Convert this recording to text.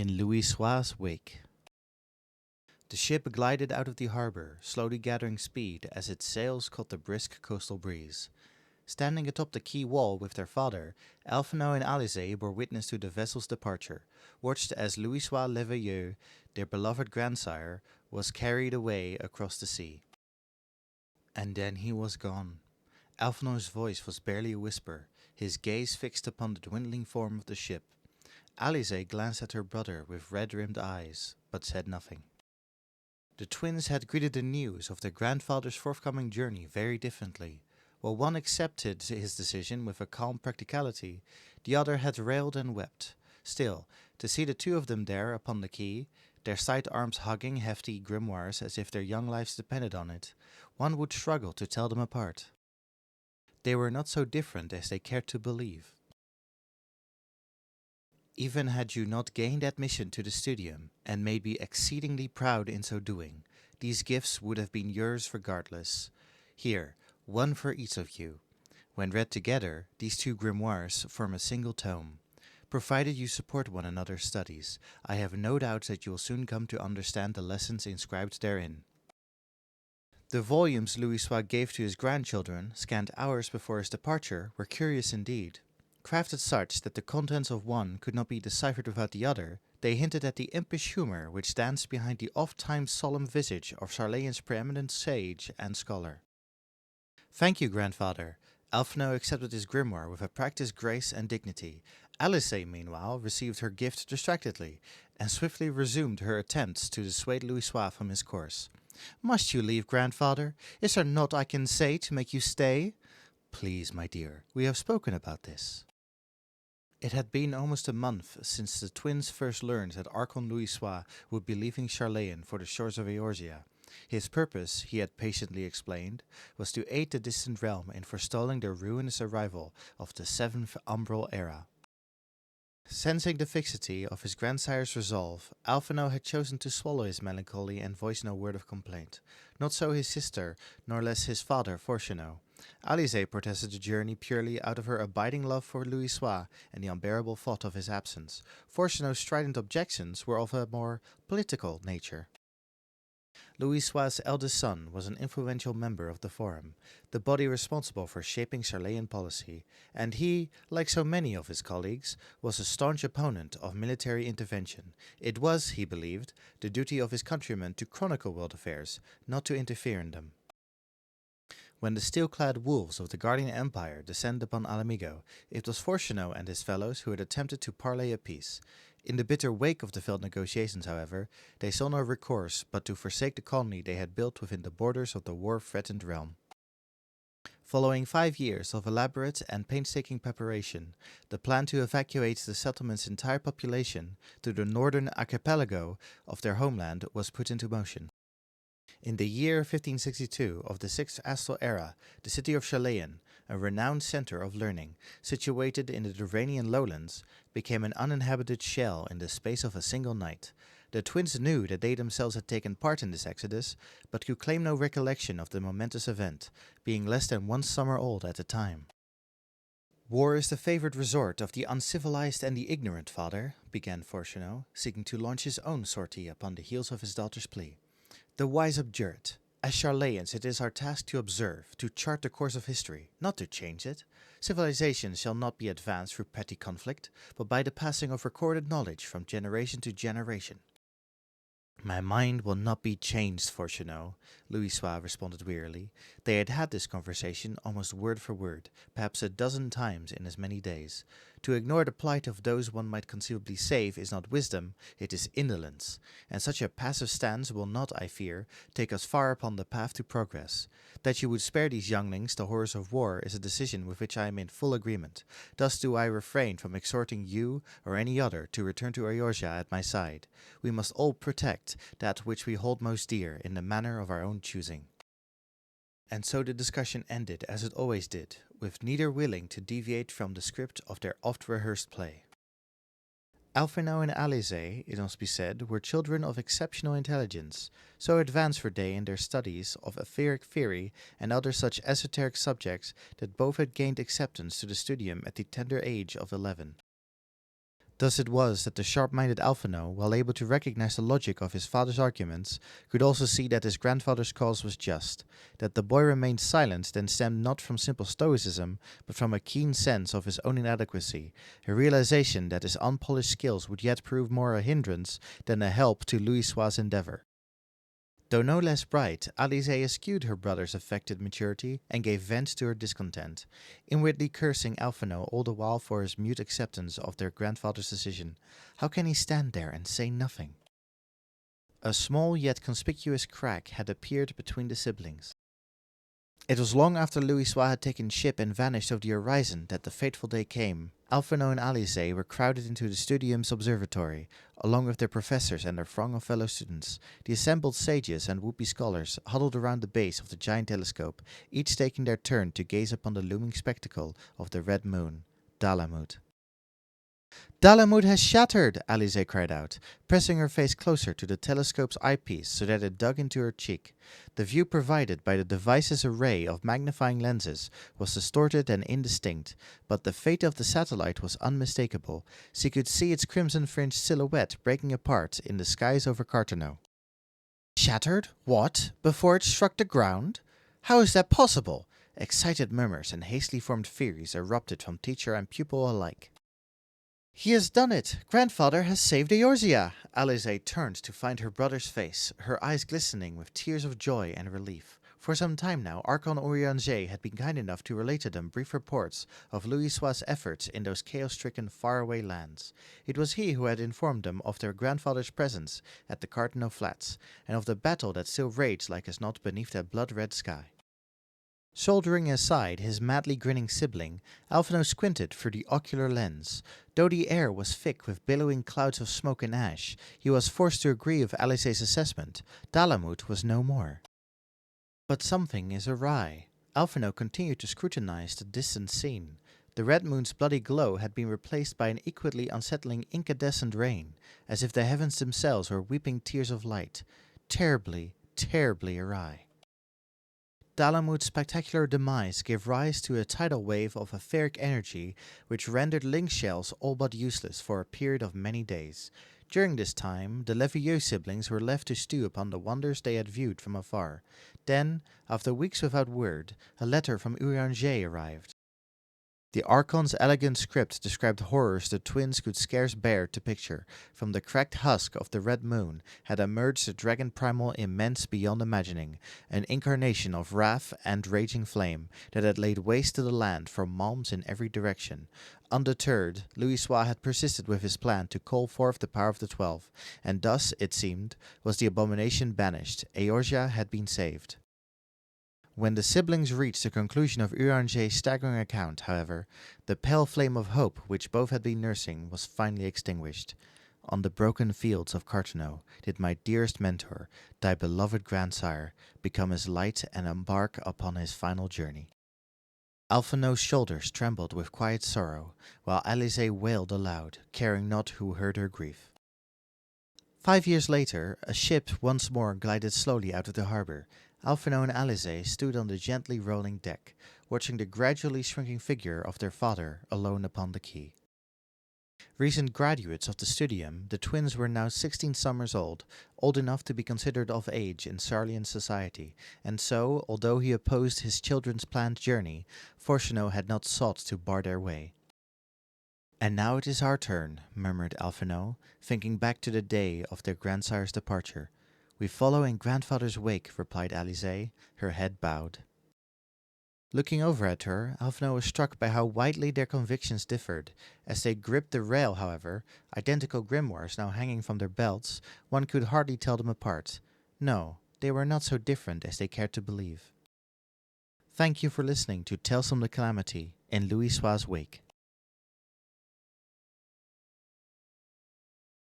In Louisoix's wake. The ship glided out of the harbor, slowly gathering speed as its sails caught the brisk coastal breeze. Standing atop the quay wall with their father, Alphino and Alizé bore witness to the vessel's departure, watched as Louisoix Leveilleux, their beloved grandsire, was carried away across the sea. And then he was gone. Alphino's voice was barely a whisper, his gaze fixed upon the dwindling form of the ship. Alizé glanced at her brother with red-rimmed eyes, but said nothing. The twins had greeted the news of their grandfather's forthcoming journey very differently. While one accepted his decision with a calm practicality, the other had railed and wept. Still, to see the two of them there upon the quay, their side-arms hugging hefty grimoires as if their young lives depended on it, one would struggle to tell them apart. They were not so different as they cared to believe. Even had you not gained admission to the studium, and made me exceedingly proud in so doing, these gifts would have been yours regardless. Here, one for each of you. When read together, these two grimoires form a single tome. Provided you support one another's studies, I have no doubt that you will soon come to understand the lessons inscribed therein. The volumes Louisoix gave to his grandchildren, scant hours before his departure, were curious indeed. Crafted such that the contents of one could not be deciphered without the other, they hinted at the impish humour which danced behind the oft-times solemn visage of Charlayan's preeminent sage and scholar. "Thank you, grandfather." Alphino accepted his grimoire with a practised grace and dignity. Alizé, meanwhile, received her gift distractedly, and swiftly resumed her attempts to dissuade Louisoix from his course. "Must you leave, grandfather? Is there naught I can say to make you stay?" "Please, my dear, we have spoken about this." It had been almost a month since the twins first learned that Archon Louisoix would be leaving Charlayan for the shores of Eorzea. His purpose, he had patiently explained, was to aid the distant realm in forestalling the ruinous arrival of the seventh umbral era. Sensing the fixity of his grandsire's resolve, Alphino had chosen to swallow his melancholy and voice no word of complaint. Not so his sister, nor less his father, Fortunato. Alizé protested the journey purely out of her abiding love for Louisoix and the unbearable thought of his absence. Fortunato's strident objections were of a more political nature. Louisoix's eldest son was an influential member of the Forum, the body responsible for shaping Charlayan policy, and he, like so many of his colleagues, was a staunch opponent of military intervention. It was, he believed, the duty of his countrymen to chronicle world affairs, not to interfere in them. When the steel-clad wolves of the Guardian Empire descended upon Alamigo, it was Fortunato and his fellows who had attempted to parley a peace. In the bitter wake of the failed negotiations, however, they saw no recourse but to forsake the colony they had built within the borders of the war-threatened realm. Following 5 years of elaborate and painstaking preparation, the plan to evacuate the settlement's entire population to the northern archipelago of their homeland was put into motion. In the year 1562 of the 6th Astral Era, the city of Charlayan, a renowned center of learning, situated in the Durranian lowlands, became an uninhabited shell in the space of a single night. The twins knew that they themselves had taken part in this exodus, but could claim no recollection of the momentous event, being less than 1 summer old at the time. "War is the favored resort of the uncivilized and the ignorant, father," began Fortunato, seeking to launch his own sortie upon the heels of his daughter's plea. "The wise abjure it. As Charlayans, it is our task to observe, to chart the course of history, not to change it. Civilization shall not be advanced through petty conflict, but by the passing of recorded knowledge from generation to generation." "My mind will not be changed, Fortunato," Louisoix responded wearily. They had had this conversation almost word for word, perhaps a dozen times in as many days. To ignore the plight of those one might conceivably save is not wisdom, it is indolence, and such a passive stance will not, I fear, take us far upon the path to progress. That you would spare these younglings the horrors of war is a decision with which I am in full agreement. Thus do I refrain from exhorting you or any other to return to Eorzea at my side. We must all protect that which we hold most dear in the manner of our own choosing. And so the discussion ended as it always did, with neither willing to deviate from the script of their oft-rehearsed play. Alphino and Alizé, it must be said, were children of exceptional intelligence. So advanced were they in their studies of etheric theory and other such esoteric subjects that both had gained acceptance to the studium at the tender age of 11. Thus it was that the sharp-minded Alphino, while able to recognize the logic of his father's arguments, could also see that his grandfather's cause was just. That the boy remained silent then stemmed not from simple stoicism, but from a keen sense of his own inadequacy, a realization that his unpolished skills would yet prove more a hindrance than a help to Louisoix's endeavor. Though no less bright, Alice eschewed her brother's affected maturity and gave vent to her discontent, inwardly cursing Alphino all the while for his mute acceptance of their grandfather's decision. How can he stand there and say nothing? A small yet conspicuous crack had appeared between the siblings. It was long after Louisoix had taken ship and vanished over the horizon that the fateful day came. Alphino and Alice were crowded into the studium's observatory, along with their professors and their throng of fellow students. The assembled sages and would-be scholars huddled around the base of the giant telescope, each taking their turn to gaze upon the looming spectacle of the red moon, Dalamut. "Dalamut has shattered!" Alice cried out, pressing her face closer to the telescope's eyepiece so that it dug into her cheek. The view provided by the device's array of magnifying lenses was distorted and indistinct, but the fate of the satellite was unmistakable. She could see its crimson-fringed silhouette breaking apart in the skies over Cartano. "Shattered? What? Before it struck the ground? How is that possible?" Excited murmurs and hastily formed theories erupted from teacher and pupil alike. "He has done it! Grandfather has saved Eorzea!" Alice turned to find her brother's face, her eyes glistening with tears of joy and relief. For some time now, Archon Urianger had been kind enough to relate to them brief reports of Louisoix's efforts in those chaos-stricken faraway lands. It was he who had informed them of their grandfather's presence at the Cartano Flats, and of the battle that still raged like as not beneath that blood-red sky. Shouldering aside his madly grinning sibling, Alphino squinted through the ocular lens. Though the air was thick with billowing clouds of smoke and ash, he was forced to agree with Alice's assessment. Dalamut was no more. But something is awry. Alphino continued to scrutinize the distant scene. The red moon's bloody glow had been replaced by an equally unsettling incandescent rain, as if the heavens themselves were weeping tears of light. Terribly, terribly awry. Dalamut's spectacular demise gave rise to a tidal wave of etheric energy which rendered link shells all but useless for a period of many days. During this time, the Levieux siblings were left to stew upon the wonders they had viewed from afar. Then, after weeks without word, a letter from Urianger arrived. The Archon's elegant script described horrors the twins could scarce bear to picture. From the cracked husk of the red moon had emerged a dragon primal immense beyond imagining, an incarnation of wrath and raging flame that had laid waste to the land for malms in every direction. Undeterred, Louisoix had persisted with his plan to call forth the power of the 12, and thus, it seemed, was the abomination banished. Eorzea had been saved. When the siblings reached the conclusion of Uranger's staggering account, however, the pale flame of hope which both had been nursing was finally extinguished. On the broken fields of Cartano did my dearest mentor, thy beloved grandsire, become his light and embark upon his final journey. Alphino's shoulders trembled with quiet sorrow, while Alice wailed aloud, caring not who heard her grief. 5 years later, a ship once more glided slowly out of the harbor. Alphino and Alice stood on the gently rolling deck, watching the gradually shrinking figure of their father alone upon the quay. Recent graduates of the studium, the twins were now 16 summers old enough to be considered of age in Sarlian society, and so, although he opposed his children's planned journey, Fortuno had not sought to bar their way. "And now it is our turn," murmured Alphino, thinking back to the day of their grandsire's departure. "We follow in grandfather's wake," replied Alice, her head bowed. Looking over at her, Alphino was struck by how widely their convictions differed. As they gripped the rail, however, identical grimoires now hanging from their belts, one could hardly tell them apart. No, they were not so different as they cared to believe. Thank you for listening to Tales from the Calamity in Louisoix's Wake.